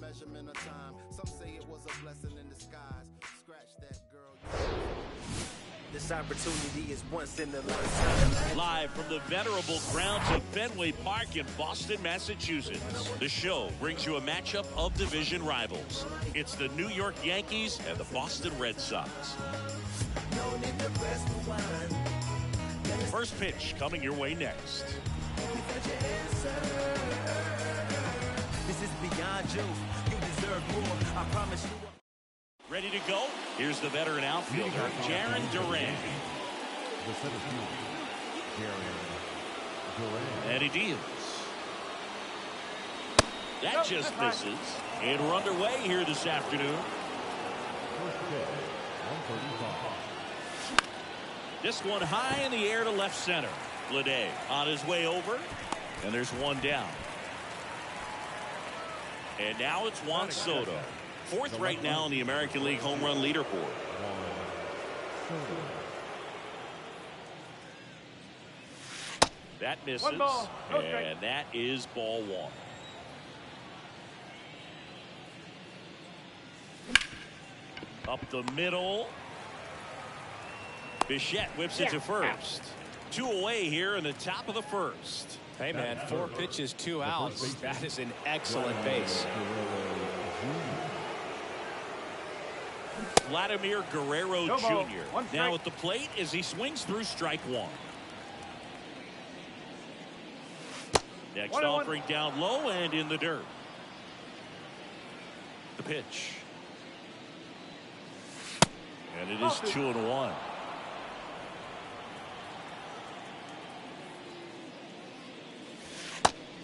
measurement of time. Some say it was a blessing in disguise. Scratch that, girl. This opportunity is once in a lifetime. Live from the venerable grounds of Fenway Park in Boston, Massachusetts, the show brings you a matchup of division rivals. It's the New York Yankees and the Boston Red Sox. First pitch coming your way next. This is beyond you. You deserve more. I promise you. Ready to go? Here's the veteran outfielder, Jarren Duran. And he deals. That just misses. And we're underway here this afternoon. This one high in the air to left center. Bleday on his way over. And there's one down. And now it's Juan Soto. Fourth right now in the American League home run leaderboard. That misses. And that is ball one. Up the middle. Bichette whips it to first. 2 away here in the top of the first. Hey, man, 4 pitches, 2 outs. That is an excellent base. Vladimir Guerrero Jr. now at the plate as he swings through strike one. Next offering down low and in the dirt. The pitch. And it is 2-1.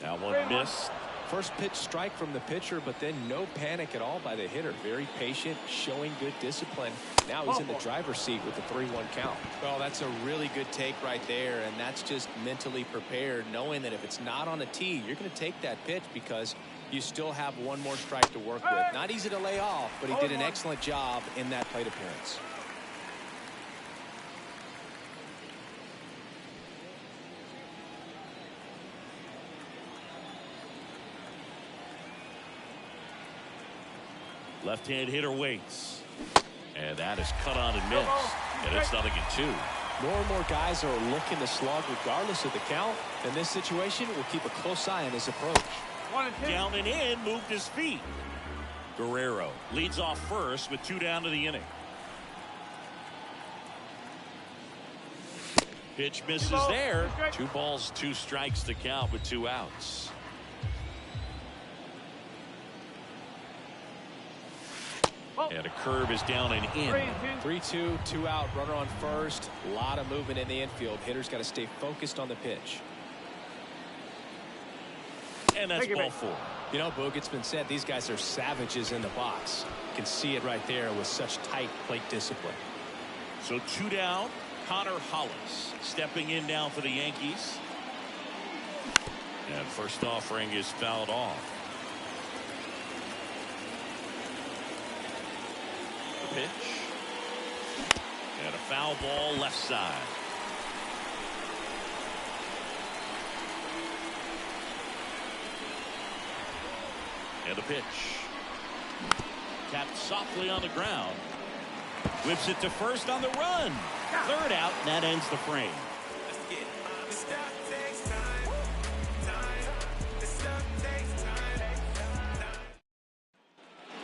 That one missed. First pitch strike from the pitcher, but then no panic at all by the hitter. Very patient, showing good discipline. Now he's in the driver's seat with the 3-1 count. Well, that's a really good take right there, and that's just mentally prepared, knowing that if it's not on a tee, you're going to take that pitch because you still have one more strike to work with. Not easy to lay off, but he did an excellent job in that plate appearance. Left-hand hitter waits. And that is cut on and missed. And it's 0-2. More and more guys are looking to slug regardless of the count. In this situation, we'll keep a close eye on his approach. Down and in, moved his feet. Guerrero leads off first with 2 down to the inning. Pitch misses there. 2 balls, 2 strikes to count with 2 outs. And a curve is down and in. 3-2, 2 out, runner on first. A lot of movement in the infield. Hitters got to stay focused on the pitch. And that's ball 4. You know, Boog, it's been said these guys are savages in the box. You can see it right there with such tight plate discipline. So 2 down. Connor Hollis stepping in now for the Yankees. And first offering is fouled off. Pitch. And a foul ball left side. And a pitch. Tapped softly on the ground. Whips it to first on the run. 3rd out, and that ends the frame.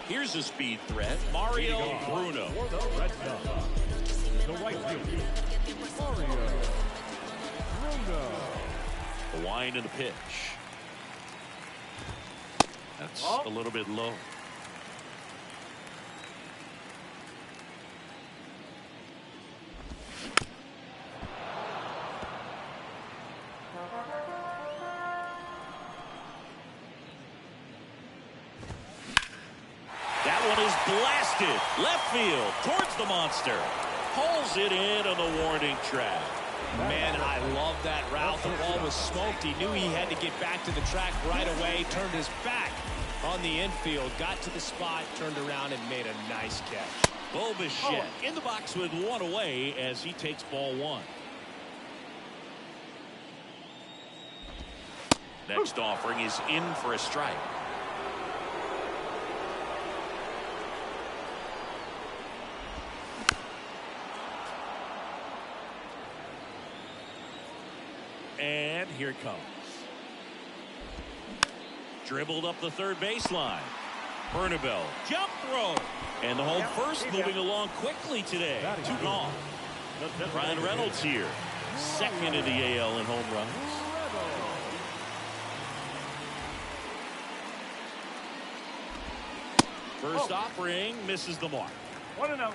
Here's a speed threat, Mario Bruno. The right fielder, Mario Bruno. The wind of the pitch. That's a little bit low. Blasted left field towards the monster. Pulls it in on the warning track. Man, I love that route. The ball was smoked. He knew he had to get back to the track right away. Turned his back on the infield. Got to the spot, turned around, and made a nice catch. Bo Bichette in the box with 1 away as he takes ball 1. Next offering is in for a strike. here it comes. Dribbled up the third baseline. Bernabel, jump throw. And the home first moving along quickly today. 2 gone. Ryan Reynolds here. Second in the AL in home runs. First offering misses the mark. 1-0.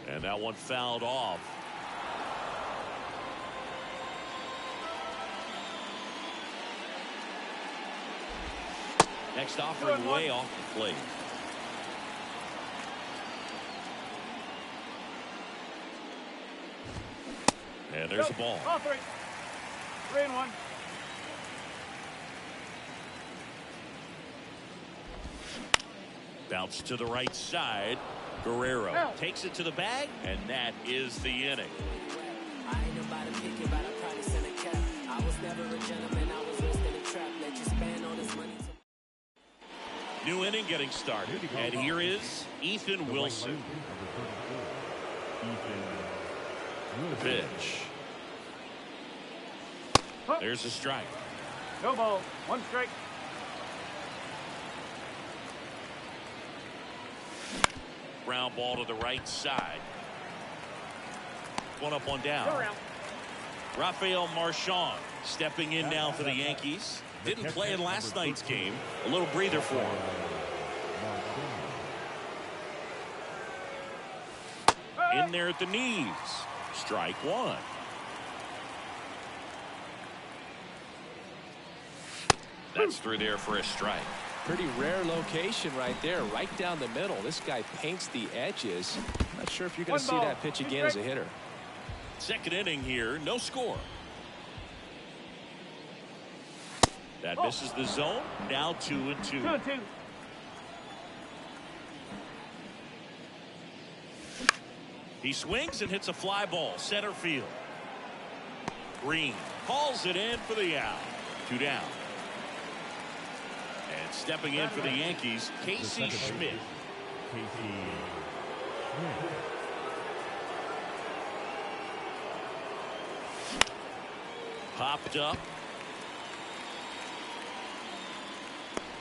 And that one fouled off. Next offering way off the plate. And there's the ball. All 3. 3-1. Bounce to the right side. Guerrero takes it to the bag, and that is the inning. I ain't nobody picky, but I probably sent a cap. I was never a gentleman, I was raised in a trap. Let you spend all this money to... New inning getting started, and here is Ethan Wilson. The pitch. There's a strike. No ball. 1 strike. Ground ball to the right side. One up, one down. Rafael Marchand stepping in now for the Yankees. Didn't play in last night's game. A little breather for him. In there at the knees. Strike 1. That's through there for a strike. Pretty rare location right there, right down the middle. This guy paints the edges. Not sure if you're going to see that pitch again as a hitter. Second inning here, no score. That misses the zone. Now 2-2. 2-2. He swings and hits a fly ball, center field. Green calls it in for the out. 2 down. And stepping in for the Yankees, Casey Schmidt. Popped up.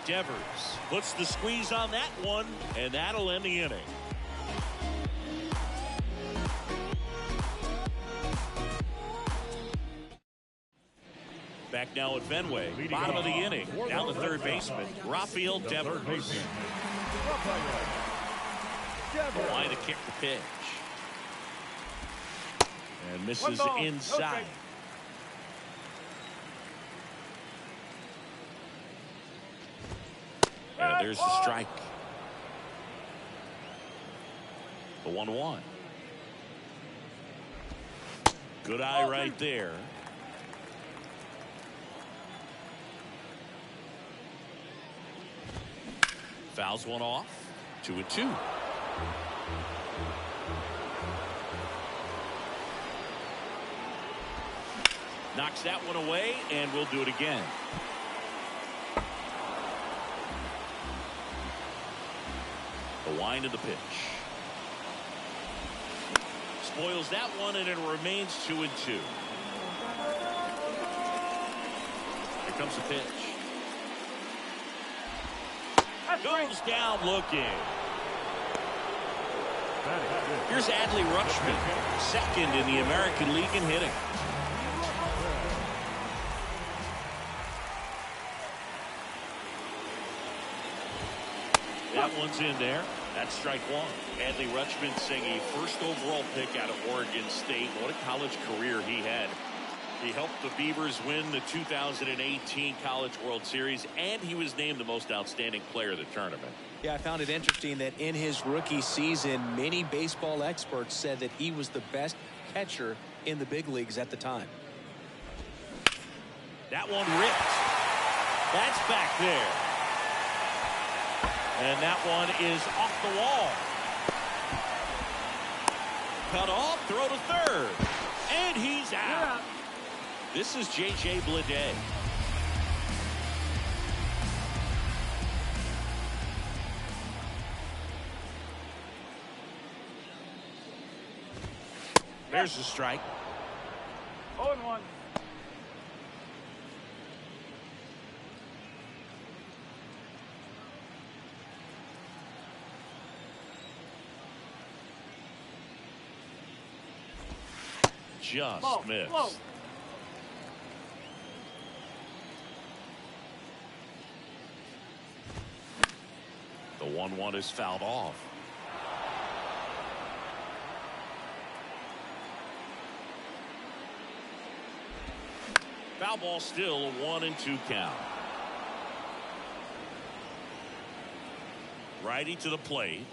Devers puts the squeeze on that one, and that'll end the inning. Back now at Fenway, bottom of the inning, down the third baseman, Rafael Devers. Line to kick the pitch. And misses inside. And there's the strike. The 1-1. Good eye right there. Fouls one off. 2-2. Knocks that one away, and we'll do it again. The wind of the pitch. Spoils that one, and it remains 2-2. Here comes the pitch. Goes down looking. Here's Adley Rutschman, second in the American League in hitting. That one's in there. That's strike 1. Adley Rutschman seeing a first overall pick out of Oregon State. What a college career he had. He helped the Beavers win the 2018 College World Series, and he was named the most outstanding player of the tournament. Yeah, I found it interesting that in his rookie season, many baseball experts said that he was the best catcher in the big leagues at the time. That one ripped. That's back there. And that one is off the wall. Cut off, throw to third. And he's out. This is J.J. Bleday. There's the strike. 0-1. Just missed. Whoa. The 1-1 is fouled off. Foul ball, still a 1-2 count. Righty to the plate.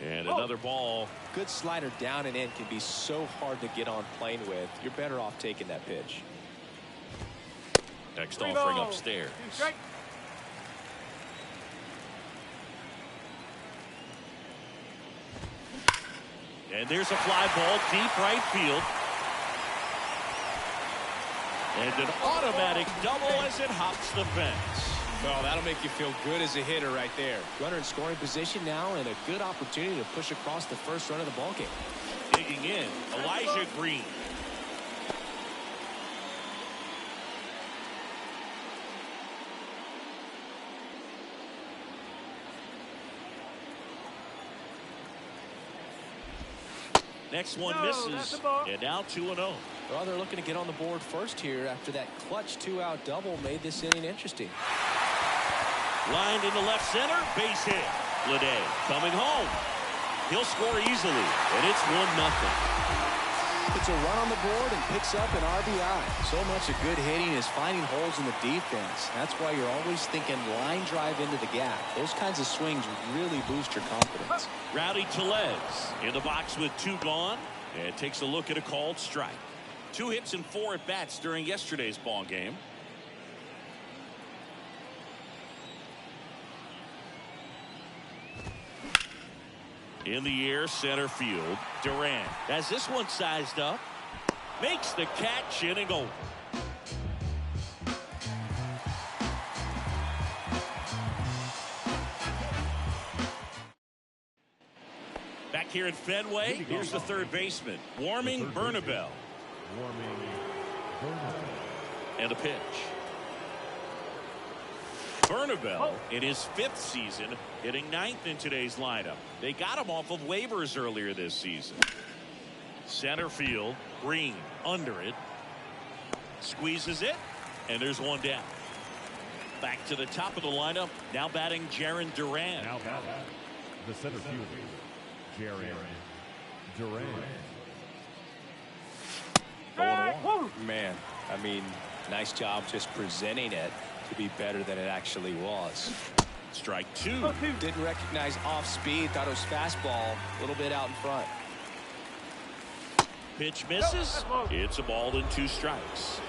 And another ball. Good slider down and in can be so hard to get on plane with. You're better off taking that pitch. Next offering upstairs. 2 strike. And there's a fly ball deep right field. And an automatic double as it hops the fence. Well, that'll make you feel good as a hitter right there. Runner in scoring position now, and a good opportunity to push across the first run of the ballgame. Digging in, Elijah Green. Next one misses, and now 2-0. Well, they're looking to get on the board first here after that clutch 2-out double made this inning interesting. Lined into left center, base hit. Lede coming home. He'll score easily, and it's 1-0. Puts a run on the board and picks up an RBI. So much of good hitting is finding holes in the defense. That's why you're always thinking line drive into the gap. Those kinds of swings really boost your confidence. Rowdy Tellez in the box with 2 gone, and takes a look at a called strike. 2 hits and 4 at bats during yesterday's ball game. In the air, center field. Durant has this one sized up. Makes the catch, inning over. Back here at Fenway, here's the third baseman, Warming Bernabel. And a pitch. Bernabel in his 5th season, hitting 9th in today's lineup. They got him off of waivers earlier this season. Center field, Green under it. Squeezes it, and there's one down. Back to the top of the lineup, now batting Jarren Duran. Now batting the center fielder, Jarren Duran. Man, I mean, nice job just presenting it to be better than it actually was. Strike 2. Didn't recognize off speed, thought it was fastball, a little bit out in front. Pitch misses. It's a ball and 2 strikes.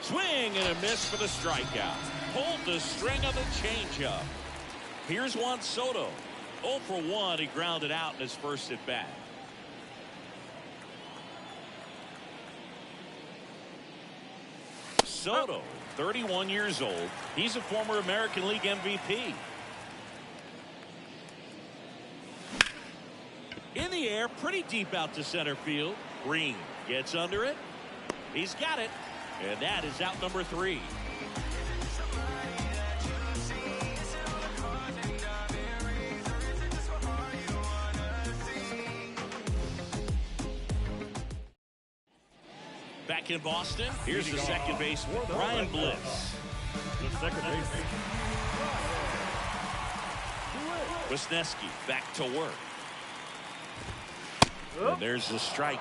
Swing and a miss for the strikeout. Pulled the string of the changeup. Here's Juan Soto. 0 for 1. He grounded out in his first at bat. Soto, 31 years old. He's a former American League MVP. In the air, pretty deep out to center field. Green gets under it. He's got it. And that is out number 3. Back in Boston, here's the second baseman, Brian Bliss. The second baseman. Wisniewski back to work. And there's the strike.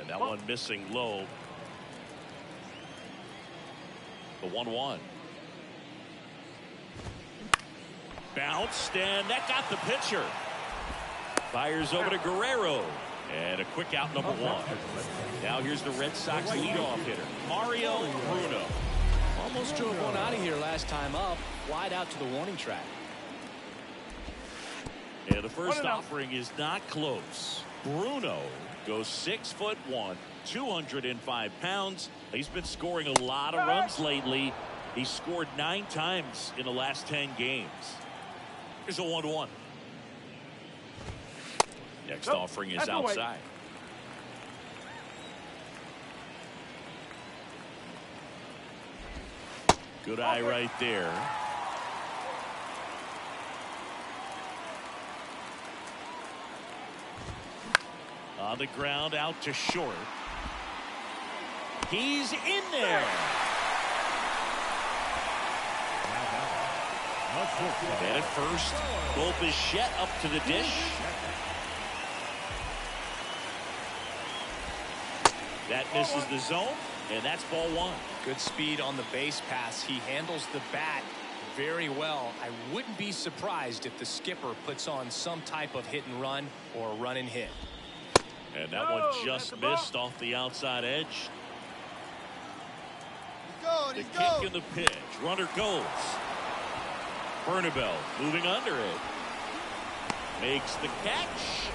And that one missing low. The 1-1. Bounced, and that got the pitcher. Fires over to Guerrero. And a quick out, number 1. Now here's the Red Sox leadoff hitter, Mario Bruno. Almost drove one out of here last time up, wide out to the warning track. And the first offering is not close. Bruno goes 6'1", 205 pounds. He's been scoring a lot of runs lately. He scored 9 times in the last 10 games. Here's a 1-1. Next offering is outside. Good eye right there. On the ground, out to short. He's in there. And at first, Bichette up to the dish. That misses the zone, and that's ball 1. Good speed on the base pass. He handles the bat very well. I wouldn't be surprised if the skipper puts on some type of hit and run or run and hit. And that one just missed off the outside edge. The kick and the pitch. Runner goes. Bernabel moving under it. Makes the catch.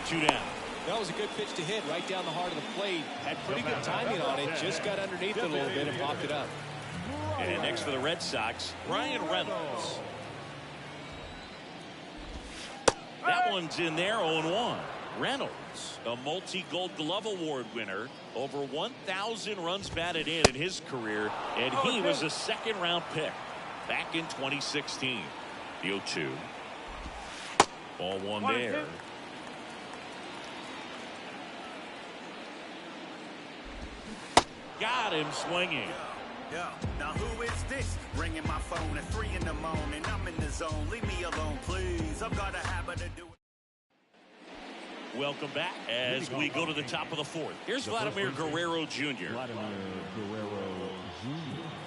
2 down. That was a good pitch to hit right down the heart of the plate. Had pretty good timing on it. Just got underneath it a little bit and popped it up. And next for the Red Sox, Ryan Reynolds. That one's in there, 0-1. Reynolds, a multi-Gold Glove Award winner, over 1,000 runs batted in his career, and he was a second-round pick back in 2016. The 0-2. Ball 1 there. Got him swinging. Yo, now who is this? Ringing my phone at 3 in the morning. I'm in the zone. Leave me alone, please. I've got a habit of doing. Welcome back as we go to the top of the 4th. Here's Vladimir Guerrero Jr.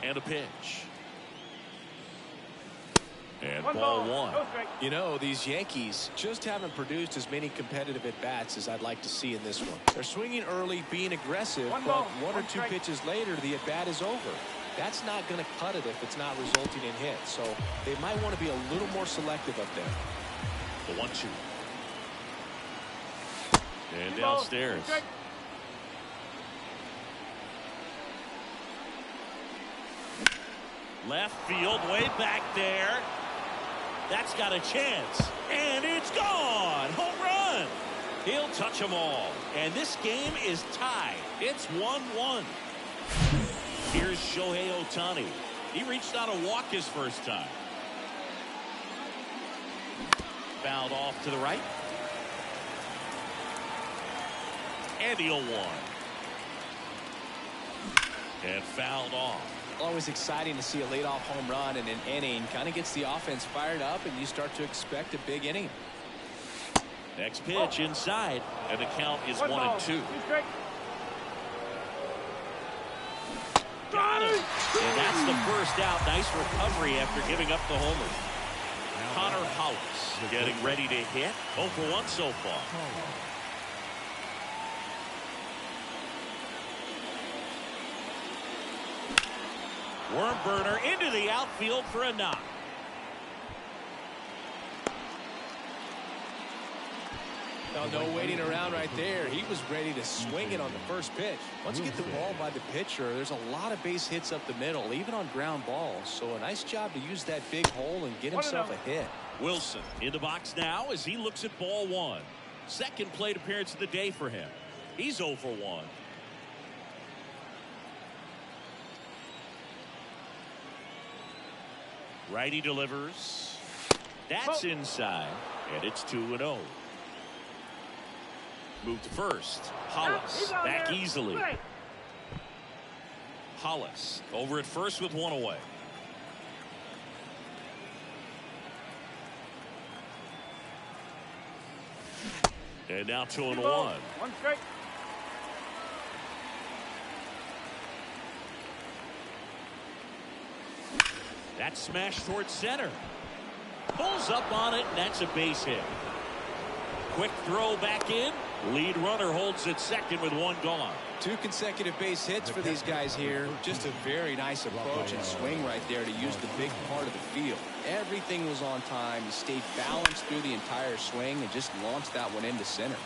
And a pitch. And ball 1. You know, these Yankees just haven't produced as many competitive at-bats as I'd like to see in this one. They're swinging early, being aggressive, but 1 or 2 pitches later, the at-bat is over. That's not going to cut it if it's not resulting in hits. So they might want to be a little more selective up there. The 1-2. And downstairs. Left field, way back there. That's got a chance. And it's gone. Home run. He'll touch them all. And this game is tied. It's 1-1. Here's Shohei Ohtani. He reached out a walk his first time. Fouled off to the right. And the 0-1. And fouled off. Always exciting to see a leadoff home run in an inning. Kind of gets the offense fired up, and you start to expect a big inning. Next pitch inside, and the count is 1-2. Got him. And that's the first out. Nice recovery after giving up the homer. Connor Hollis getting ready to hit. 0 for 1 so far. Worm burner into the outfield for a knock. No waiting around right there. He was ready to swing it on the first pitch. Once you get the ball by the pitcher, there's a lot of base hits up the middle, even on ground balls. So a nice job to use that big hole and get himself a hit. Wilson in the box now as he looks at ball 1. Second plate appearance of the day for him. He's 0 for 1. Righty delivers. That's inside, and it's 2-0. Move to first. Hollis back easily. Hollis over at first with 1 away. And now 2-1. 1 strike. That smash towards center. Pulls up on it, and that's a base hit. Quick throw back in. Lead runner holds at second with 1 gone. 2 consecutive base hits for these guys here. Just a very nice approach and swing right there to use the big part of the field. Everything was on time. He stayed balanced through the entire swing and just launched that one into center.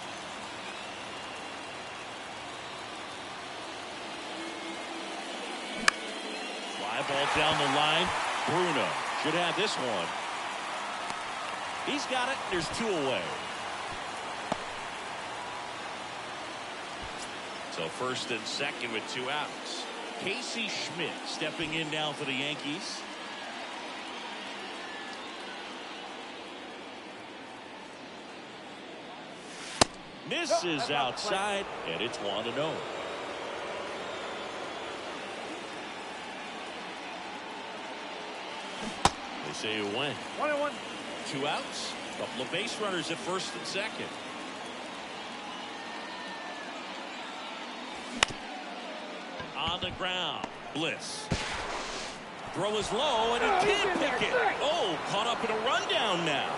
Fly ball down the line. Bruno should have this one. He's got it. There's 2 away. So first and second with 2 outs. Casey Schmidt stepping in now for the Yankees. Misses outside, and it's 1-0. They say you win. 1-1. 2 outs. Couple of base runners at first and second. On the ground. Bliss. Throw is low, and he can't pick it. Oh, caught up in a rundown now.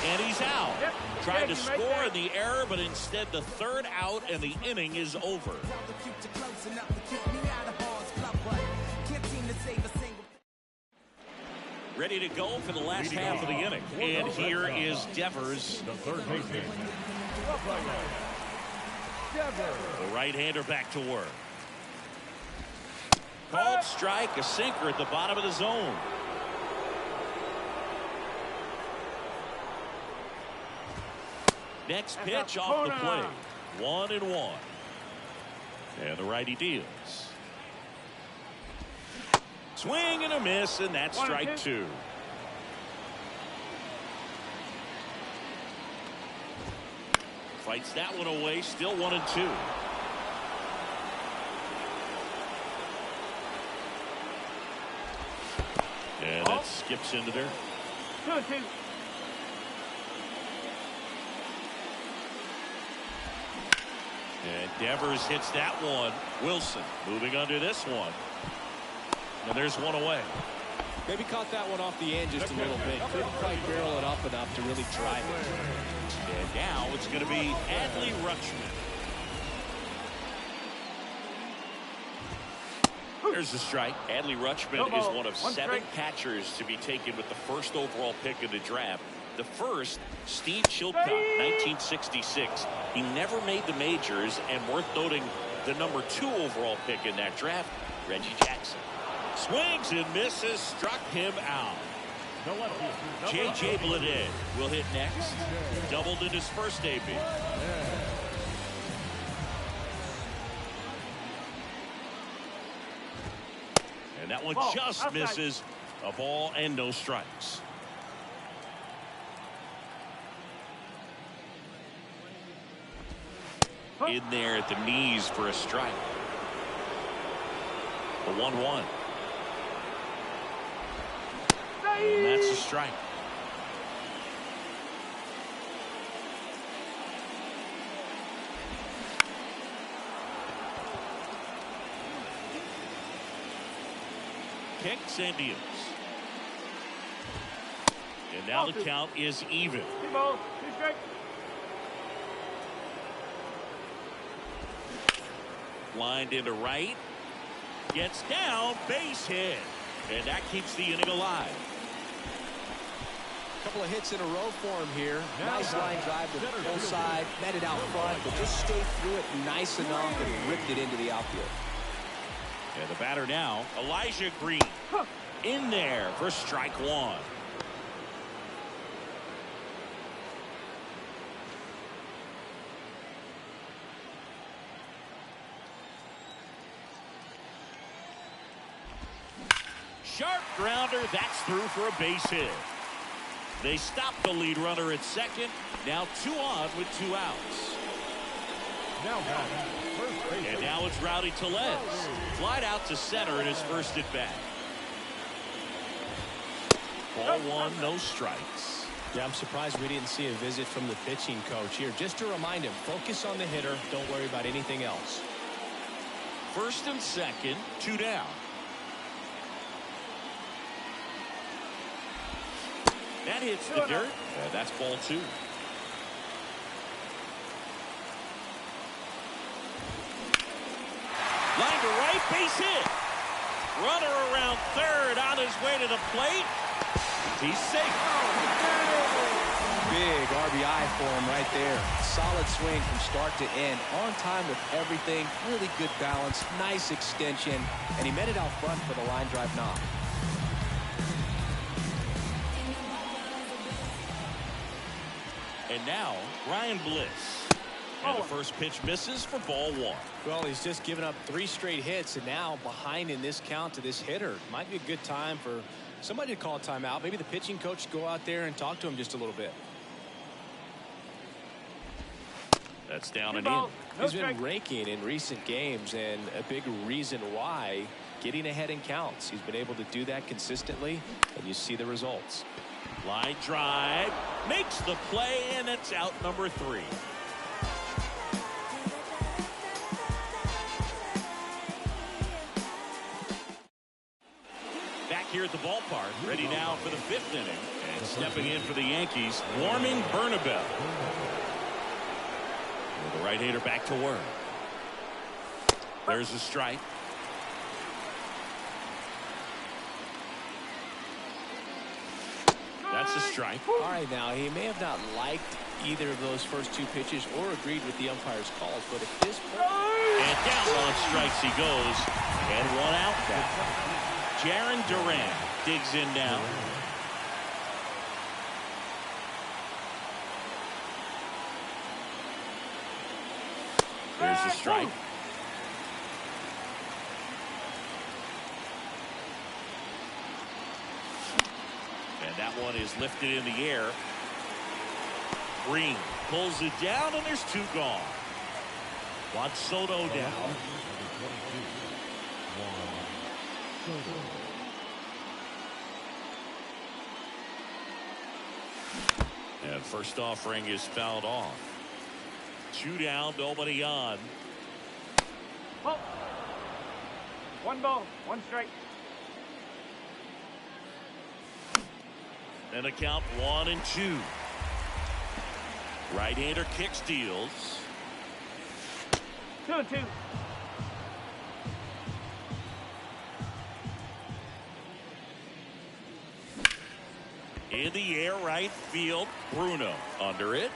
And he's out. Yep. Tried to score in the error, but instead the 3rd out, and the inning is over. Ready to go for the last half of the inning. And here is Devers. The third baseman. The right-hander back to work. Called strike, a sinker at the bottom of the zone. Next pitch off the plate. 1-1. And the righty deals. Swing and a miss, and that's strike 2. Fights that one away, still 1-2. And that skips into there. 2-2. And Devers hits that one. Wilson moving under this one. And there's 1 away. Maybe caught that one off the end just a little bit. Couldn't quite barrel it up enough to really drive it. And now it's going to be Adley Rutschman. There's the strike. Adley Rutschman is one of 7 catchers to be taken with the 1st overall pick in the draft. The first, Steve Chilcott, 1966. He never made the majors, and worth noting, the number 2 overall pick in that draft, Reggie Jackson. Swings and misses, struck him out. J.J. Bleday will hit next. Doubled in his first debut. And that one just misses. A ball and no strikes. In there at the knees for a strike. The 1-1. And that's a strike. Kicks and deals. And now the count is even. 2 balls, 2 strikes. Lined into right. Gets down, base hit. And that keeps the inning alive. Couple of hits in a row for him here. Nice line drive to the full side. Met it out front, but just stayed through it nice enough and ripped it into the outfield. And the batter now, Elijah Green. In there for strike 1. Sharp grounder, that's through for a base hit. They stop the lead runner at second. Now 2 on with 2 outs. And now it's Rowdy Tellez. Flied out to center in his first at bat. Ball 1, no strikes. Yeah, I'm surprised we didn't see a visit from the pitching coach here. Just to remind him, focus on the hitter. Don't worry about anything else. First and second, 2 down. That hits the dirt. That's ball 2. Line to right, base hit. Runner around third on his way to the plate. He's safe. big RBI for him right there. Solid swing from start to end. On time with everything. Really good balance. Nice extension. And he met it out front for the line drive knock. And now, Ryan Bliss. And the first pitch misses for ball one. Well, he's just given up 3 straight hits, and now behind in this count to this hitter. Might be a good time for somebody to call a timeout. Maybe the pitching coach go out there and talk to him just a little bit. That's down and in. He's been raking in recent games, and a big reason why, getting ahead in counts. He's been able to do that consistently, and you see the results. Line drive, makes the play, and it's out number 3. Back here at the ballpark, ready now for the 5th inning. And stepping in for the Yankees, Warming Bernabeu. With the right-hander back to work. There's a strike. That's a strike. All right, now, he may have not liked either of those first 2 pitches or agreed with the umpire's calls, but at this point... And down on strikes he goes. And 1 out now. Jaron Duran digs in now. There's a strike. And that one is lifted in the air. Green pulls it down, and there's 2 gone. Juan Soto down. And first offering is fouled off. 2 down, nobody on. Ball. 1 ball, 1 strike. And a count 1-2. Right-hander kick steals. 2-2. In the air, right field. Bruno under it.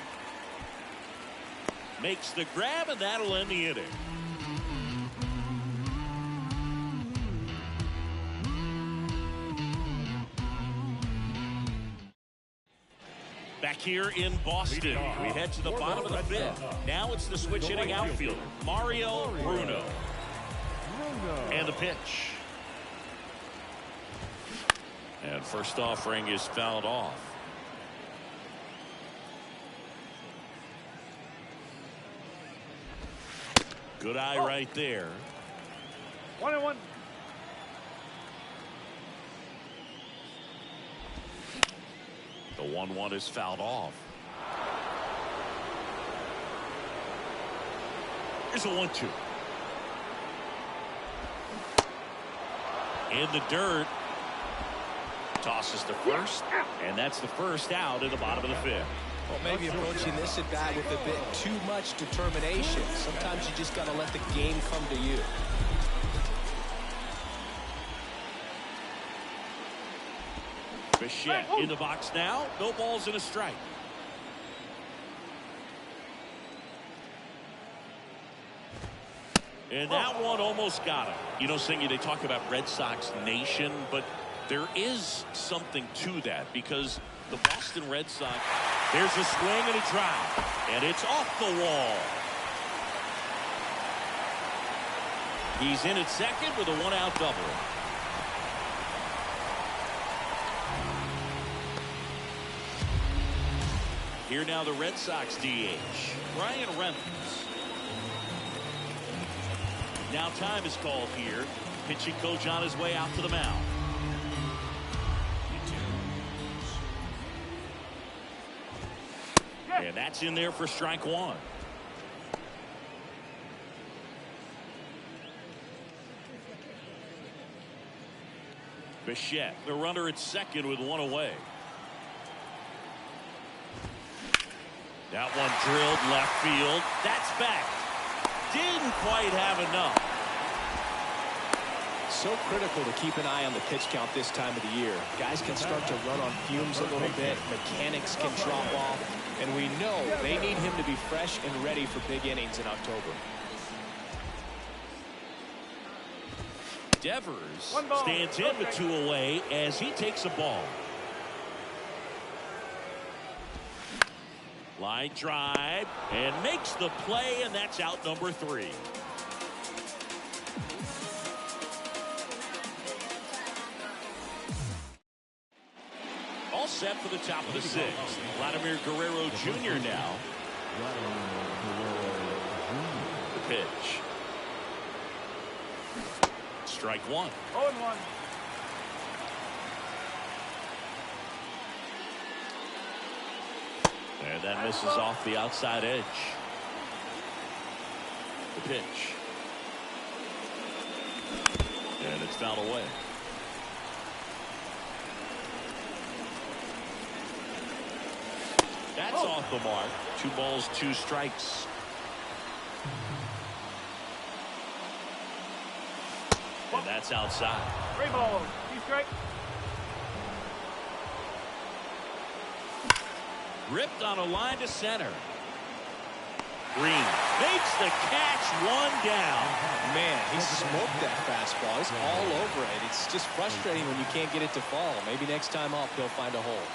Makes the grab, and that'll end the inning. Back here in Boston, we head to the bottom of the 5th. Now it's the switch hitting outfielder, Mario Bruno. And the pitch. And first offering is fouled off. Good eye right there. 1-1. The 1-1 is fouled off. Here's a 1-2. In the dirt. Tosses to first, and that's the first out in the bottom of the 5th. Well, maybe approaching this at bat with a bit too much determination. Sometimes you just got to let the game come to you. Bichette in the box now. No balls and a strike. And that one almost got him. You know, Singy, they talk about Red Sox Nation, but there is something to that because the Boston Red Sox, there's a swing and a drive, and it's off the wall. He's in at second with a 1-out double. Here now the Red Sox DH, Ryan Reynolds. Now time is called here. Pitching coach on his way out to the mound. And that's in there for strike 1. Bichette, the runner at second with 1 away. That one drilled left field. That's back. Didn't quite have enough. So critical to keep an eye on the pitch count this time of the year. Guys can start to run on fumes a little bit. Mechanics can drop off. And we know they need him to be fresh and ready for big innings in October. Devers stands in with 2 away as he takes a ball. Line drive and makes the play, and that's out number 3. All set for the top of the 6th. Vladimir Guerrero Jr. now. The pitch. Strike 1. 0-1. And that misses off the outside edge. The pitch. And it's fouled away. That's off the mark. 2 balls, 2 strikes. And that's outside. 3 balls, 2 strikes. Ripped on a line to center. Green makes the catch, 1 down. Man, he smoked that fastball. He's all over it. It's just frustrating when you can't get it to fall. Maybe next time up he'll find a hole.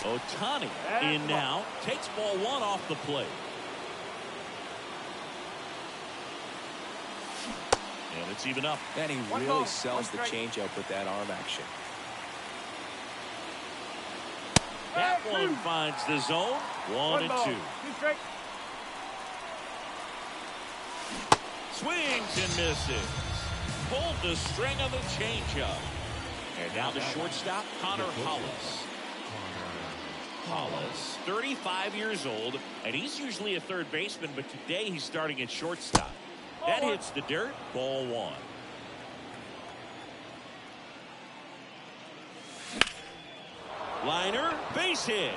Ohtani in now. Takes ball 1 off the plate. And it's even up. And he really sells the changeup with that arm action. That one finds the zone. 1-2. 2 strikes. Swings and misses. Pulled the string of the changeup. And now the shortstop, Connor Hollis. Hollis, 35 years old, and he's usually a third baseman, but today he's starting at shortstop. That hits the dirt. Ball 1. Liner, base hit.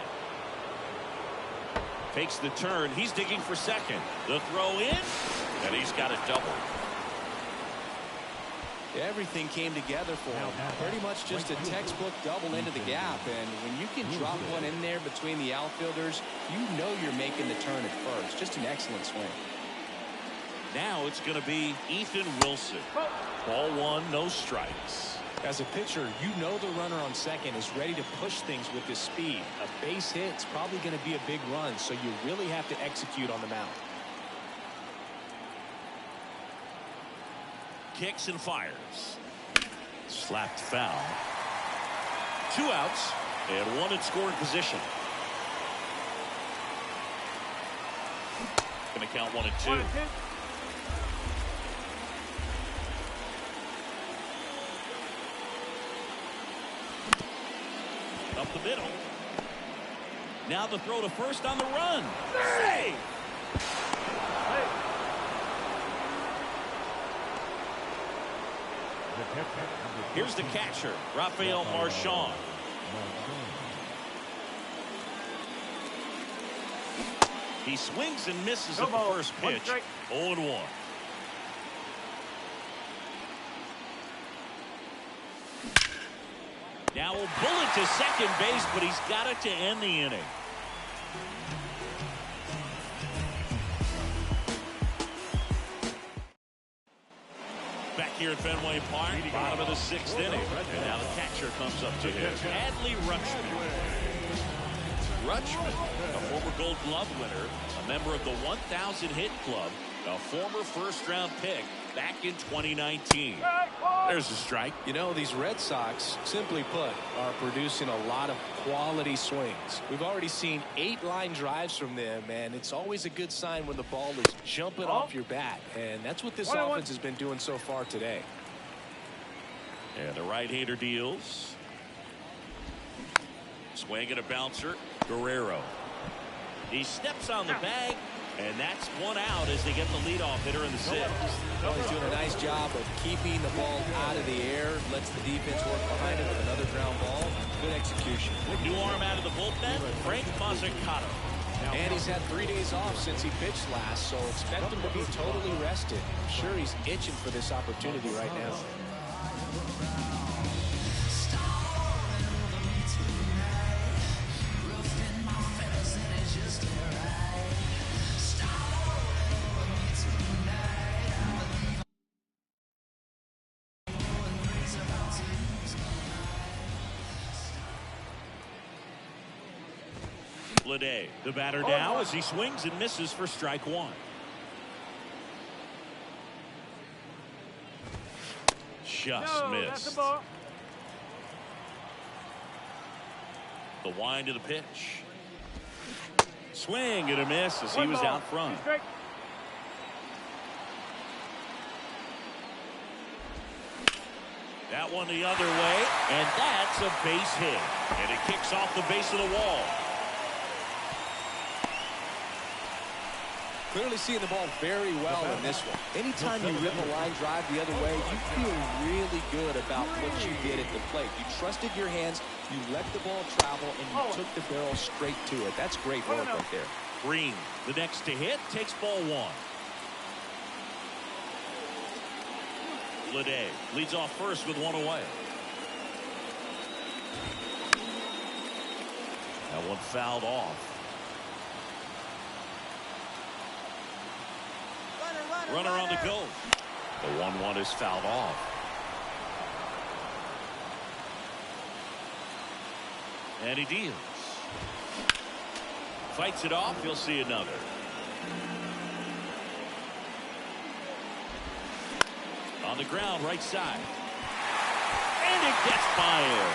Takes the turn. He's digging for second. The throw in, and he's got a double. Everything came together for him. Pretty much just a textbook double into the gap. And when you can drop one in there between the outfielders, you know you're making the turn at first. Just an excellent swing. Now it's going to be Ethan Wilson. Ball 1, no strikes. As a pitcher, you know the runner on second is ready to push things with his speed. A base hit's probably going to be a big run, so you really have to execute on the mound. Kicks and fires. Slapped foul. 2 outs and 1 in scoring position. Going to count 1 and 2. 1-2. Up the middle. Now the throw to first on the run. Save! Here's the catcher, Rafael Marchand. He swings and misses at the first pitch. 0-1. Now a bullet to second base, but he's got it to end the inning. Back here at Fenway Park, bottom of the 6th inning. And now the catcher comes up to him. Adley Rutschman. Rutschman, a former Gold Glove winner, a member of the 1,000 hit club, a former first-round pick back in 2019. There's a strike. You know, these Red Sox, simply put, are producing a lot of quality swings. We've already seen 8 line drives from them, and it's always a good sign when the ball is jumping off your bat, and that's what this offense has been doing so far today. And the right-hander deals. Swing and a bouncer. Guerrero. He steps on the bag, and that's 1 out as they get the leadoff hitter in the 6th. Well, he's doing a nice job of keeping the ball out of the air, lets the defense work behind it with another ground ball. Good execution. New arm out of the bullpen, Frank Mazzucato. And he's had 3 days off since he pitched last, so expect him to be totally rested. I'm sure he's itching for this opportunity right now. Leday, the batter now as he swings and misses for strike one. Just missed. That's the ball. The wind to the pitch. Swing and a miss as he was out front. That one the other way, and that's a base hit. And it kicks off the base of the wall. Clearly seeing the ball very well in this one. Anytime you rip a line drive the other way, you feel really good about what you did at the plate. You trusted your hands, you let the ball travel, and you took the barrel straight to it. That's great work right there. Green, the next to hit, takes ball one. Leday leads off first with one away. That one fouled off. Runner on the go. The 1-1 is fouled off. And he deals. Fights it off. He'll see another. On the ground, right side. And it gets by him.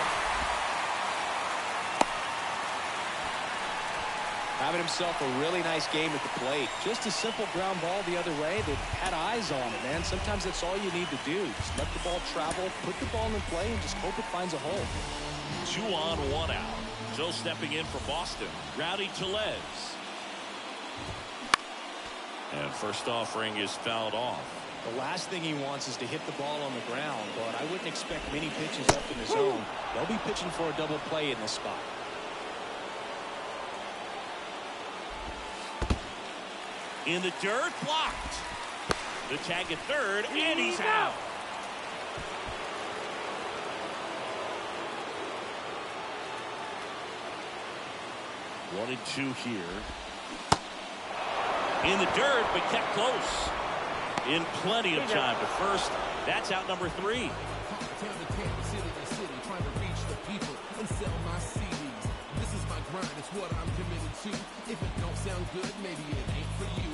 Having himself a really nice game at the plate. Just a simple ground ball the other way that had eyes on it, man. Sometimes that's all you need to do. Just let the ball travel, put the ball in play, and just hope it finds a hole. 2 on, 1 out. So stepping in for Boston, Rowdy Tellez. And first offering is fouled off. The last thing he wants is to hit the ball on the ground, but I wouldn't expect many pitches up in the zone. They'll be pitching for a double play in this spot. In the dirt, blocked. The tag at third, and he's out. One and two here. In the dirt, but kept close. In plenty of time to first. That's out number 3. This is my grind, it's what I'm committed to. If it don't sound good, maybe it ain't for you.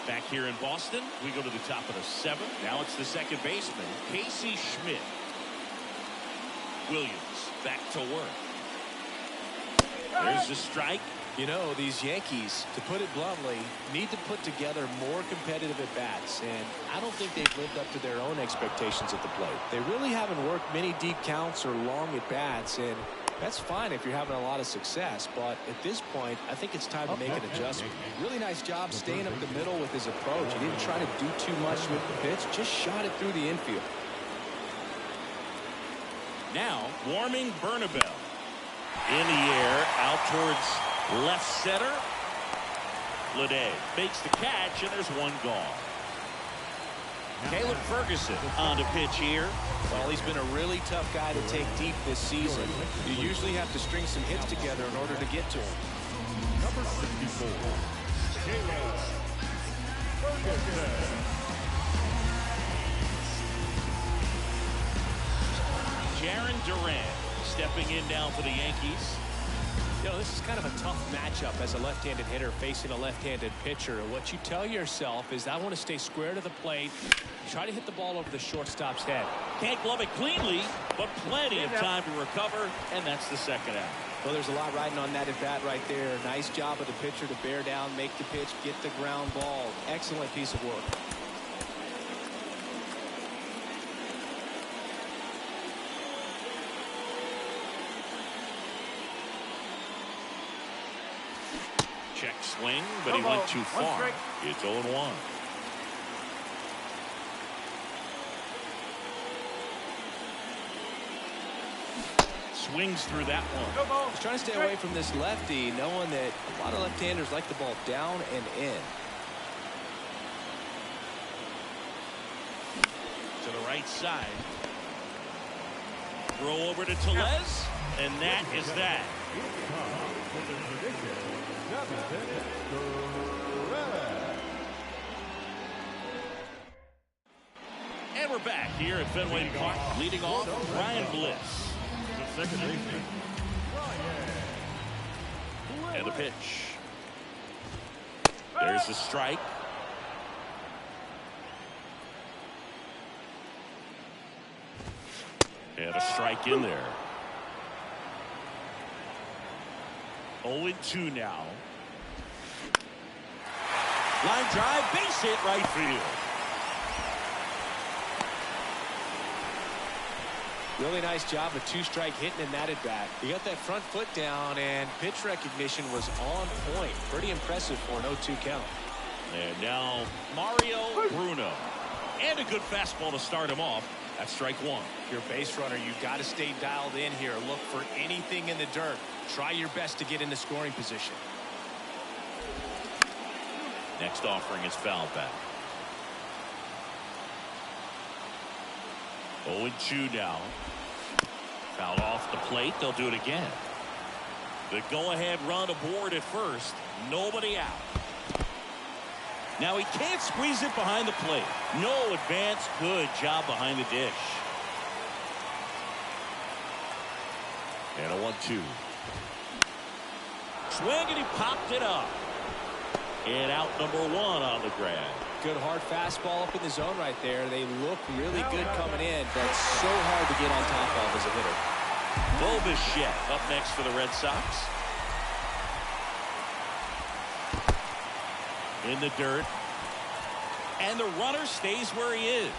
Back here in Boston, we go to the top of the 7th. Now it's the second baseman, Casey Schmidt. Williams back to work. There's the strike. You know, these Yankees, to put it bluntly, need to put together more competitive at-bats, and I don't think they've lived up to their own expectations at the plate. They really haven't worked many deep counts or long at-bats, and that's fine if you're having a lot of success, but at this point, I think it's time to make an adjustment. Really nice job staying up the middle with his approach. He didn't try to do too much with the pitch, just shot it through the infield. Now, Warming Bernabel. In the air, out towards left center. Leday makes the catch, and there's one gone. Caleb Ferguson on the pitch here. Well, he's been a really tough guy to take deep this season. You usually have to string some hits together in order to get to him. Number 64, Caleb Ferguson. Jarren Duran stepping in down for the Yankees. You know, this is kind of a tough matchup as a left-handed hitter facing a left-handed pitcher. What you tell yourself is, I want to stay square to the plate, try to hit the ball over the shortstop's head. Can't glove it cleanly, but plenty of time to recover, and that's the second out. Well, there's a lot riding on that at-bat right there. Nice job of the pitcher to bear down, make the pitch, get the ground ball. Excellent piece of work. Check swing, but he went too far. It's 0-1. swings through that one. He's trying to stay away from this lefty, knowing that a lot of left-handers like the ball down and in. To the right side. Throw over to Tellez, and that is that. And we're back here at Fenway Park. Leading off, Ryan Bliss. And the pitch. There's the strike. And a strike in there. 0-2 now. Line drive, base hit, right field. Really nice job of two-strike hitting in that at bat. He got that front foot down, and pitch recognition was on point. Pretty impressive for an 0-2 count. And now Mario Bruno. And a good fastball to start him off. That's strike one. If you're a base runner, you've got to stay dialed in here. Look for anything in the dirt. Try your best to get into scoring position. Next offering is foul back. 0-2 now. Foul off the plate. They'll do it again. The go-ahead run aboard at first. Nobody out. Now he can't squeeze it behind the plate. No advance. Good job behind the dish. And a 1-2. Swing, and he popped it up. And out number one on the grab. Good hard fastball up in the zone right there. They look really good coming in. That's so hard to get on top of as a hitter. Bo Bichette up next for the Red Sox. In the dirt. And the runner stays where he is.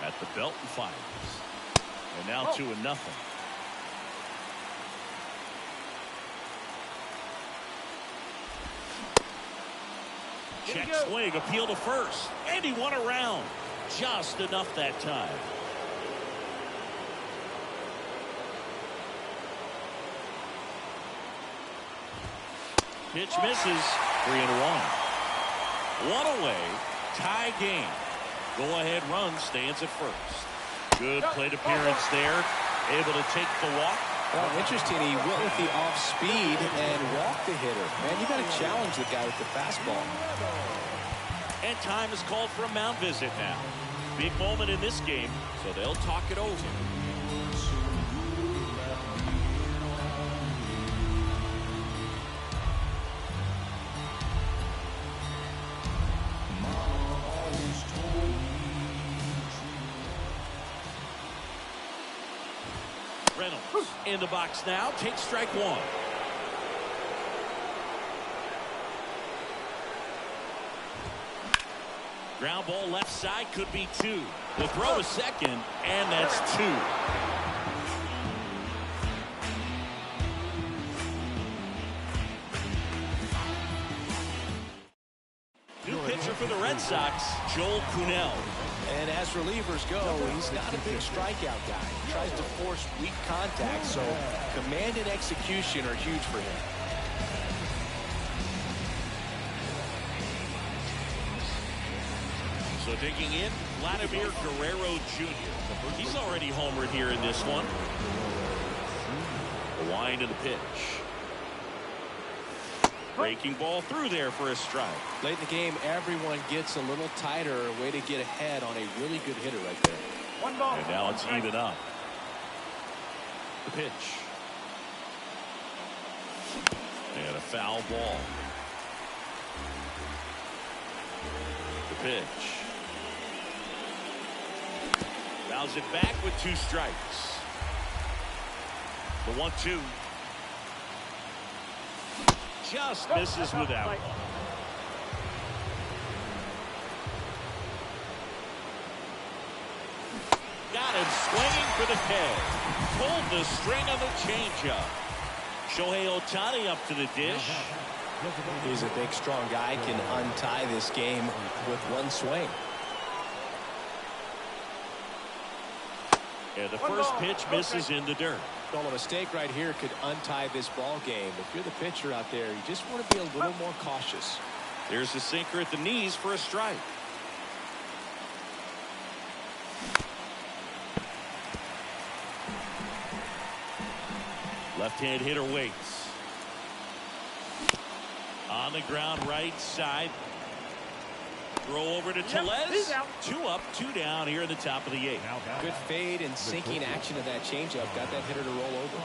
At the belt and fires. And now 2-0. Check swing, appeal to first. And he won around. Just enough that time. Pitch misses. 3-1. One away. Tie game. Go-ahead run stands at first. Good plate appearance there. Able to take the walk. Well, interesting. He went with the off speed and walked the hitter. Man, you got to challenge the guy with the fastball. And time is called for a mound visit now. Big moment in this game, so they'll talk it over. Reynolds in the box now. Takes strike one. Ground ball left side, could be two. Will throw a second, and that's two. New pitcher for the Red Sox, Joel Kuhnel. And as relievers go, he's not a big strikeout guy. He tries to force weak contact, so command and execution are huge for him. So digging in, Vladimir Guerrero Jr. He's already homered here in this one. A wind of the pitch. Breaking ball through there for a strike. Late in the game, everyone gets a little tighter. A way to get ahead on a really good hitter right there. One ball. And now it's even up. The pitch. And a foul ball. The pitch. Fouls it back with two strikes. The 1-2. Just misses with that one. Got him swinging for the K. Pulled the string on the changeup. Shohei Ohtani up to the dish. He's a big, strong guy, can untie this game with one swing. And the first pitch misses in the dirt. Well, a mistake right here could untie this ball game. If you're the pitcher out there, you just want to be a little more cautious. There's a sinker at the knees for a strike. Left-hand hitter waits. On the ground, right side. Throw over to Tellez. He's out. 2 up, 2 down here in the top of the 8th. Good fade and sinking action of that changeup. Got that hitter to roll over.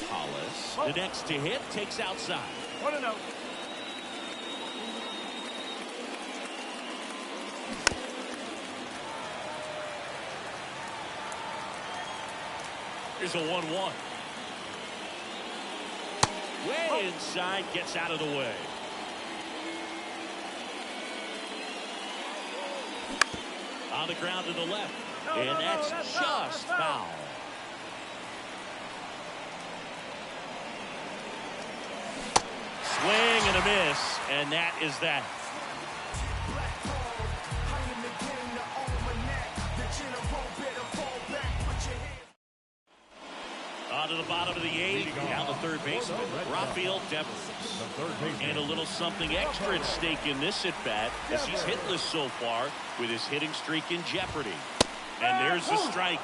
Hollis, the next to hit, takes outside. 1-0. Here's a 1-1. Way inside, gets out of the way. On the ground to the left. And that's just foul. Swing and a miss, and that is that. On to the bottom of the 8th, down the third baseman, Rafael Devers. And a little something extra at stake in this at-bat, as he's hitless so far with his hitting streak in jeopardy. And there's the strike.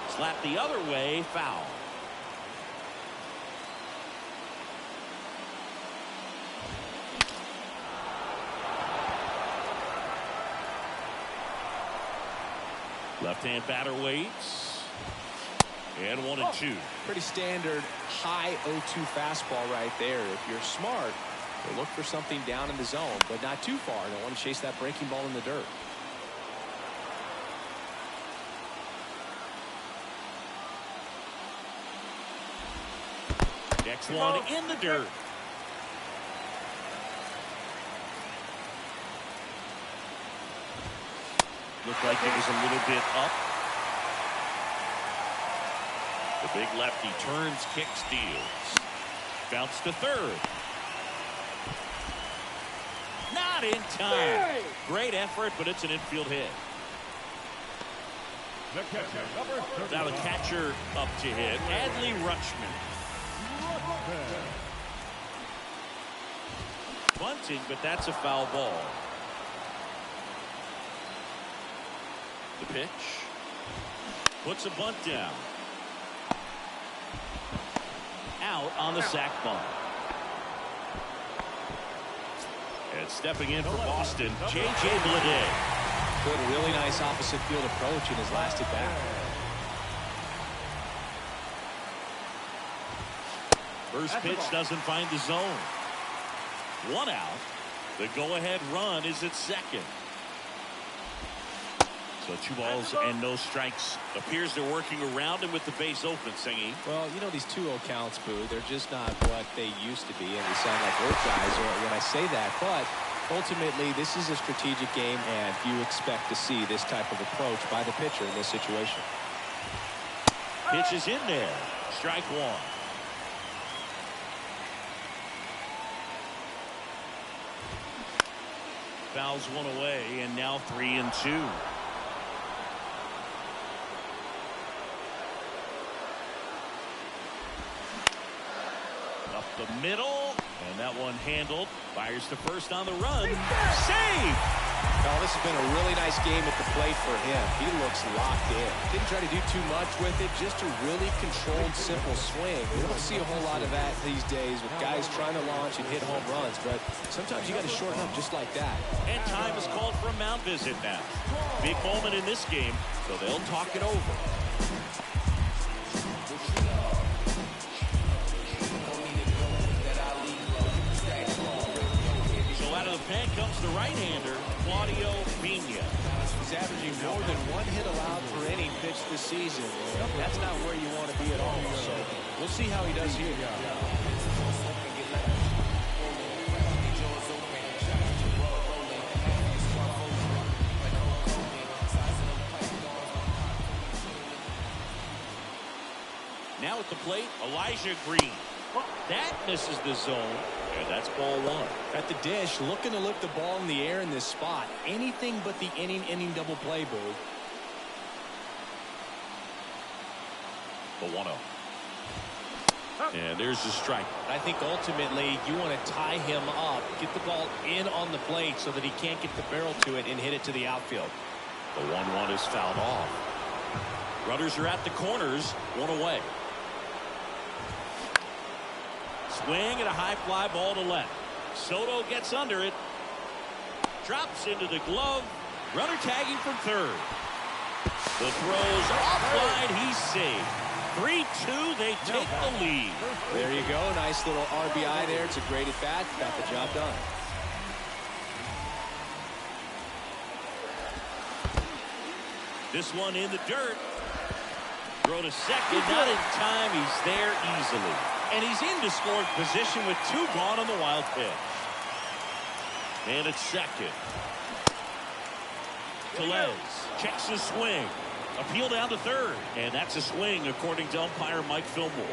Slap the other way, foul. Left-hand batter waits. And 1-2. Pretty standard high 0-2 fastball right there. If you're smart, you'll look for something down in the zone, but not too far. Don't want to chase that breaking ball in the dirt. Next one in the dirt. Looked like it was a little bit up. The big lefty turns, kicks, deals. Bounce to third. Not in time. Great effort, but it's an infield hit. Now the catcher up to hit, Adley Rutschman. Bunting, but that's a foul ball. The pitch. Puts a bunt down. Out on the sac bunt. And stepping in for Boston, J.J. Bleday. Put a really nice opposite field approach in his last at bat. First pitch doesn't find the zone. 1 out. The go-ahead run is at second. So 2 balls and no strikes. Appears they're working around him with the base open, Singy. Well, you know, these 2-0 counts, Boo, they're just not what they used to be, and they sound like old guys when I say that. But ultimately, this is a strategic game, and you expect to see this type of approach by the pitcher in this situation. Pitch is in there. Strike 1. Fouls 1 away, and now 3-2. Up the middle, and that one handled. Fires to first on the run. Save! Oh, this has been a really nice game at the plate for him. He looks locked in. Didn't try to do too much with it, just a really controlled, simple swing. We don't see a whole lot of that these days with guys trying to launch and hit home runs, but sometimes you got to shorten up just like that. And time is called for a mound visit now. Big moment in this game, so they'll talk it over. So out of the pen comes the right-hander, Claudio Pena. He's averaging more than 1 hit allowed per inning pitched this season. That's not where you want to be at all. So we'll see how he does here. Now at the plate, Elijah Green. That misses the zone, and that's ball one. At the dish, looking to lift the ball in the air in this spot. Anything but the inning double play, Boo. The 1-0. And there's the strike. I think ultimately you want to tie him up, get the ball in on the plate so that he can't get the barrel to it and hit it to the outfield. The 1-1 is fouled off. Runners are at the corners, one away. Swing and a high fly ball to left. Soto gets under it. Drops into the glove. Runner tagging from third. The throws offline. He's saved. 3-2. They take the lead. There you go. Nice little RBI there. It's a great at bat. Got the job done. This one in the dirt. Throw to second. Not in time. He's there easily. And he's in scoring position with 2 gone on the wild pitch. And it's second. Tellez checks his swing. Appeal down to third. And that's a swing according to umpire Mike Fillmore.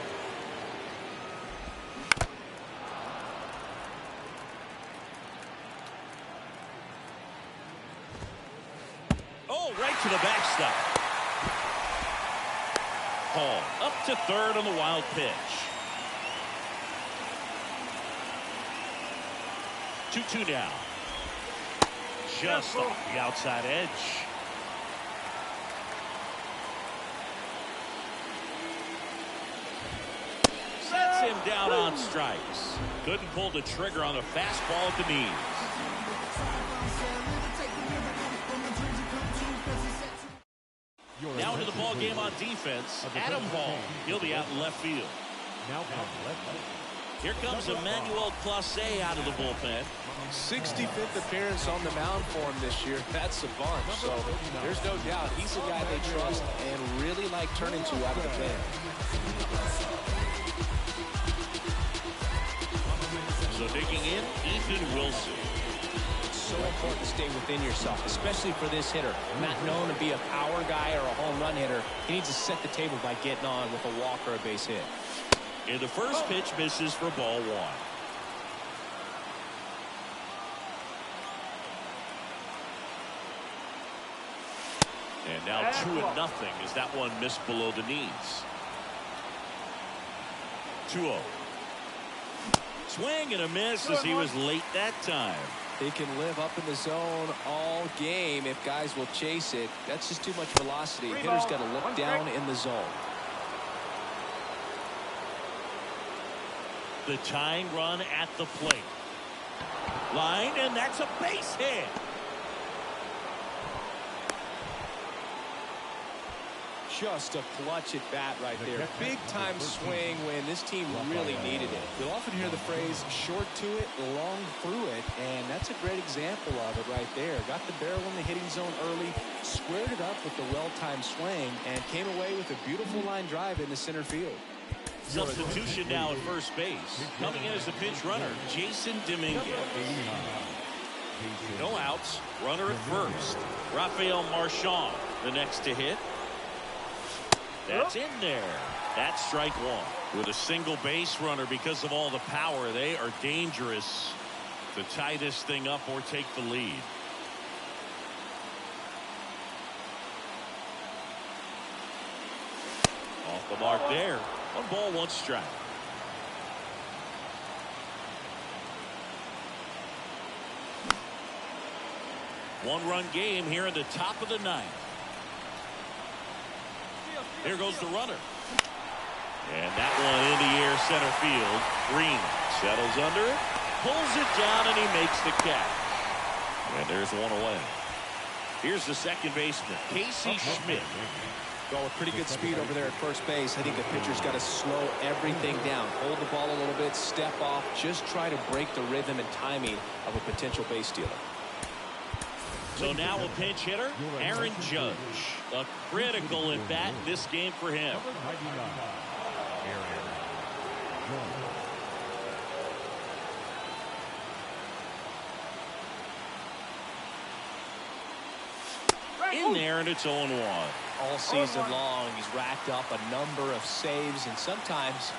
Oh, right to the backstop. Hall up to third on the wild pitch. 2-2 now. Just off the outside edge. Sets him down on strikes. Couldn't pull the trigger on the fastball at the knees. Now into the ball game on defense. Adam Hall. He'll be out in left field. Now from left field. Here comes Emmanuel Clase out of the bullpen. 65th appearance on the mound for him this year. That's a bunch. So there's no doubt he's a guy they trust and really like turning to out of the pen. So digging in, Ethan Wilson. It's so important to stay within yourself, especially for this hitter. Not known to be a power guy or a home run hitter. He needs to set the table by getting on with a walk or a base hit. And the first pitch misses for ball one. And now 2-0 as that one missed below the knees. 2-0. Swing and a miss as he was late that time. He can live up in the zone all game if guys will chase it. That's just too much velocity. Hitter's got to look down in the zone. The tying run at the plate. Line, and that's a base hit. Just a clutch at bat right there. Big time swing when this team really needed it. You'll often hear the phrase short to it, long through it, and that's a great example of it right there. Got the barrel in the hitting zone early, squared it up with the well-timed swing, and came away with a beautiful line drive into center field. Substitution now at first base. Coming in as a pinch runner, Jason Dominguez. No outs. Runner at first. Rafael Marchand, the next to hit. That's in there. That's strike one. With a single base runner, because of all the power, they are dangerous to tie this thing up or take the lead. Off the mark there. 1 ball, 1 strike. One-run game here in the top of the 9th. Here goes the runner. And that one in the air, center field. Green settles under it, pulls it down, and he makes the catch. And there's one away. Here's the second baseman, Casey Schmidt. Go with pretty good speed over there at first base. I think the pitcher's got to slow everything down. Hold the ball a little bit, step off, just try to break the rhythm and timing of a potential base stealer. So now a pinch hitter, Aaron Judge. A critical at bat in this game for him. in there, and it's 0-1. All season long, he's racked up a number of saves, and sometimes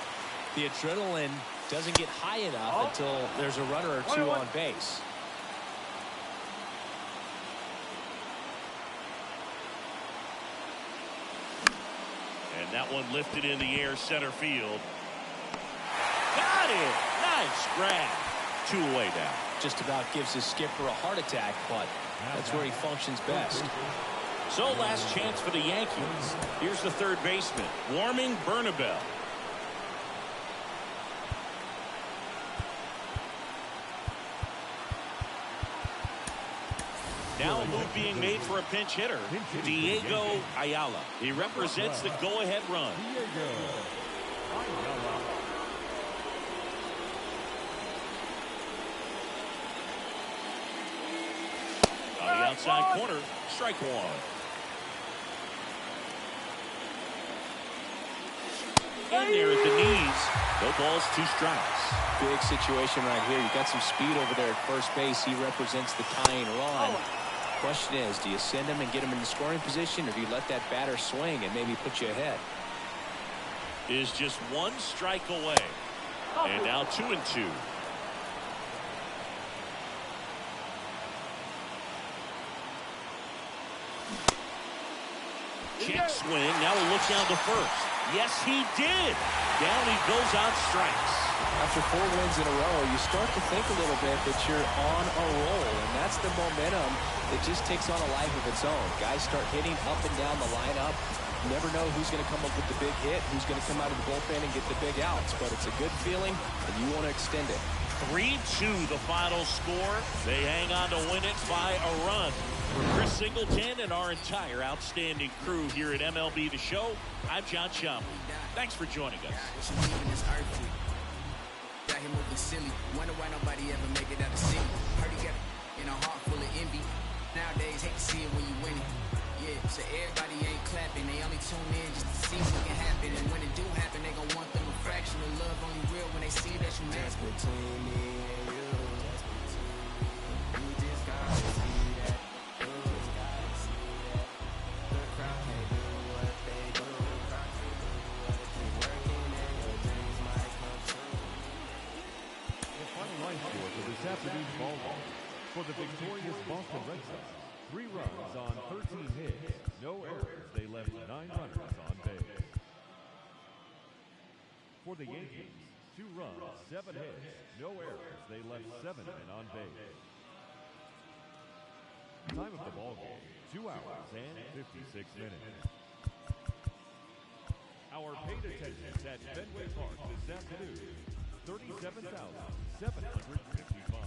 the adrenaline doesn't get high enough until there's a runner or two on base. And that one lifted in the air, center field. Got it! Nice grab. 2 away now. Just about gives his skipper a heart attack, but that's where he functions best. So last chance for the Yankees. Here's the third baseman, Warming Bernabel. Now a move being made for a pinch hitter, Diego Ayala. He represents the go-ahead run. On the outside corner, strike one. In there at the knees. No balls, 2 strikes. Big situation right here. You got some speed over there at first base. He represents the tying run. Question is, do you send him and get him in the scoring position, or do you let that batter swing and maybe put you ahead? Is just 1 strike away. And now 2-2. Check swing. Now a look down to first. Yes, he did. Down he goes on strikes. After 4 wins in a row, you start to think a little bit that you're on a roll, and that's the momentum that just takes on a life of its own. Guys start hitting up and down the lineup. You never know who's going to come up with the big hit, who's going to come out of the bullpen and get the big outs, but it's a good feeling, and you want to extend it. 3-2 the final score. They hang on to win it by a run. For Chris Singleton and our entire outstanding crew here at MLB The Show, I'm John Chomley. Thanks for joining us. Got him moving silly. Wonder why nobody ever make it out of city. Heard he got in a heart full of envy. Nowadays, hate to see it when you win it. Yeah, so everybody ain't clapping. They only tune in just to see what can happen. And when it do happen, they gon' want them a fraction of love. Only real when they see that you made it. Between me and you. You just gotta see that. You just gotta see that. The crowd can't do what they do. The crowd can't do what they keep working and your dreams might come true. The final line score for this afternoon's ball game. For the victorious Boston Red Sox, 3 runs on 13 hits, no errors. They left 9 runners on base. For the Yankees, 2 runs, 7 hits, no errors. They left 7 men on base. Time of the ball game, 2 hours and 56 minutes. Our paid attendance at Fenway Park this afternoon, 37,755.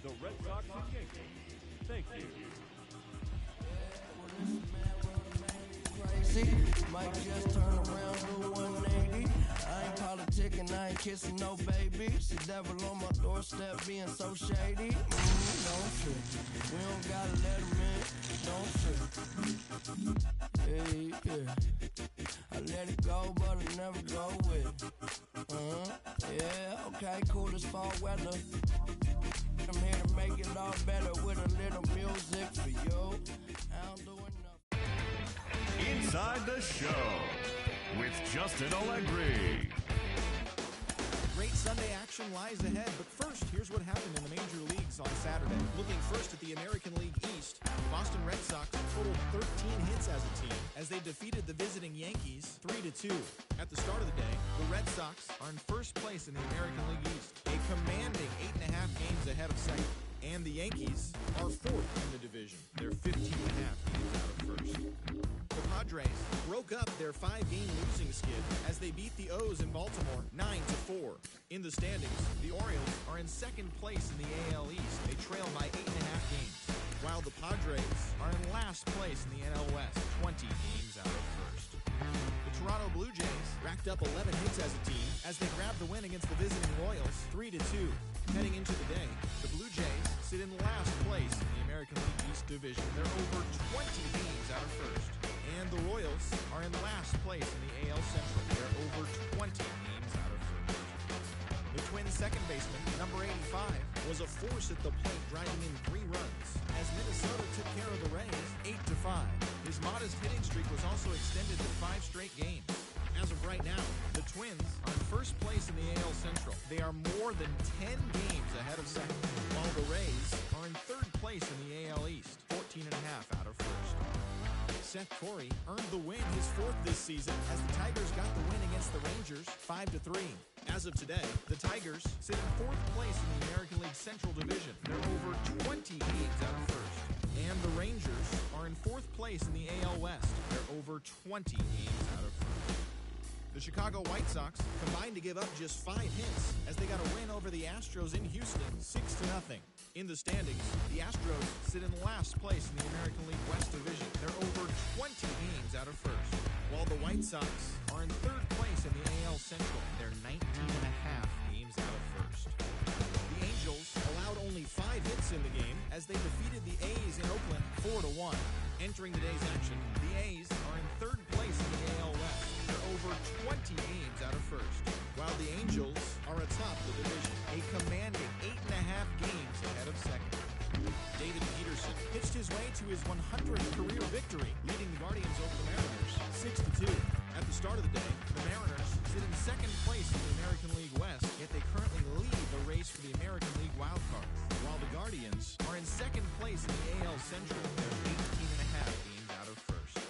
The Red Sox and Yankees, thank you. Crazy, might just turn around to 180. I ain't politicking, I ain't kissing no baby. The devil on my doorstep being so shady. Don't trip, we don't gotta let him in. Don't trip. Hey, yeah. I let it go, but I never go with it. Yeah, okay, cool as fall weather. I'm here to make it all better with a little music for you. I'm doing nothing. Inside the Show with Justin Allegri. Great Sunday action lies ahead, but first, here's what happened in the major leagues on Saturday. Looking first at the American League East, Boston Red Sox totaled 13 hits as a team as they defeated the visiting Yankees 3-2. At the start of the day, the Red Sox are in first place in the American League East, a commanding 8.5 games ahead of second. And the Yankees are fourth in the division. They're 15.5 games out of first. The Padres broke up their 5-game losing skid as they beat the O's in Baltimore 9-4. In the standings, the Orioles are in second place in the AL East. They trail by 8.5 games, while the Padres are in last place in the NL West, 20 games out of first. The Toronto Blue Jays racked up 11 hits as a team as they grabbed the win against the visiting Royals 3-2. Heading into the day, the Blue Jays sit in last place in the American League East Division. They're over 20 games out of first. And the Royals are in last place in the AL Central. They're over 20 games out of first. The Twins' second baseman, number 85, was a force at the plate, driving in 3 runs, as Minnesota took care of the Rays 8-5. His modest hitting streak was also extended to 5 straight games. As of right now, the Twins are in first place in the AL Central. They are more than 10 games ahead of second, while the Rays are in third place in the AL East, 14.5 out of first. Seth Corey earned the win, his 4th this season, as the Tigers got the win against the Rangers 5-3. As of today, the Tigers sit in 4th place in the American League Central Division. They're over 20 games out of first. And the Rangers are in 4th place in the AL West. They're over 20 games out of first. The Chicago White Sox combined to give up just 5 hits as they got a win over the Astros in Houston 6-0. In the standings, the Astros sit in last place in the American League West Division. They're over 20 games out of first, while the White Sox are in 3rd place in the AL Central. They're 19.5 games out of first. The Angels allowed only 5 hits in the game as they defeated the A's in Oakland 4-1. Entering today's action, the A's are in 3rd place in the AL West. They're over 20 games out of first, while the Angels are atop the division, a commanding 8.5 games ahead of second. David Peterson pitched his way to his 100th career victory, leading the Guardians over the Mariners 6-2. At the start of the day, the Mariners sit in 2nd place in the American League West, yet they currently lead the race for the American League wildcard, while the Guardians are in 2nd place in the AL Central. They're 18.5 games out of first.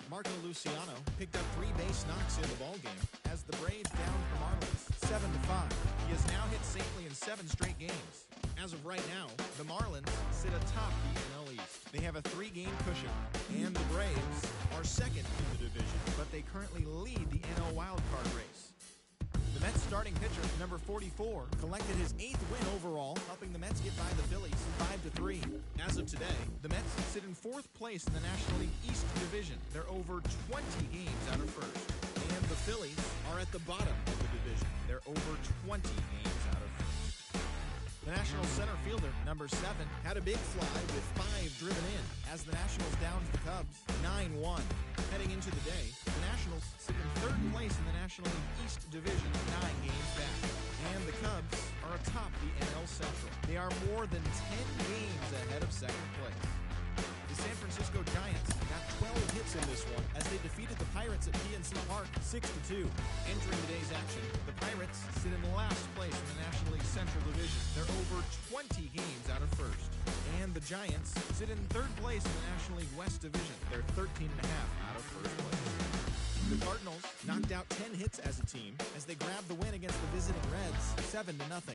Marco Luciano picked up 3 base knocks in the ballgame as the Braves downed the Marlins 7-5. He has now hit safely in 7 straight games. As of right now, the Marlins sit atop the NL East. They have a 3-game cushion, and the Braves are 2nd in the division, but they currently lead the NL wildcard race. The Mets starting pitcher, number 44, collected his 8th win overall, helping the Mets get by the Phillies 5-3. As of today, the Mets sit in 4th place in the National League East Division. They're over 20 games out of first. And the Phillies are at the bottom of the division. They're over 20 games out of first. The Nationals center fielder, number 7, had a big fly with 5 driven in as the Nationals downed the Cubs 9-1. Heading into the day, the Nationals sit in 3rd place in the National League East Division, 9 games back. And the Cubs are atop the NL Central. They are more than 10 games ahead of 2nd place. The San Francisco Giants got 12 hits in this one as they defeated the Pirates at PNC Park 6-2. Entering today's action, the Pirates sit in last place in the National League Central Division. They're over 20 games out of first. And the Giants sit in 3rd place in the National League West Division. They're 13.5 out of first place. The Cardinals knocked out 10 hits as a team as they grabbed the win against the visiting Reds 7-0.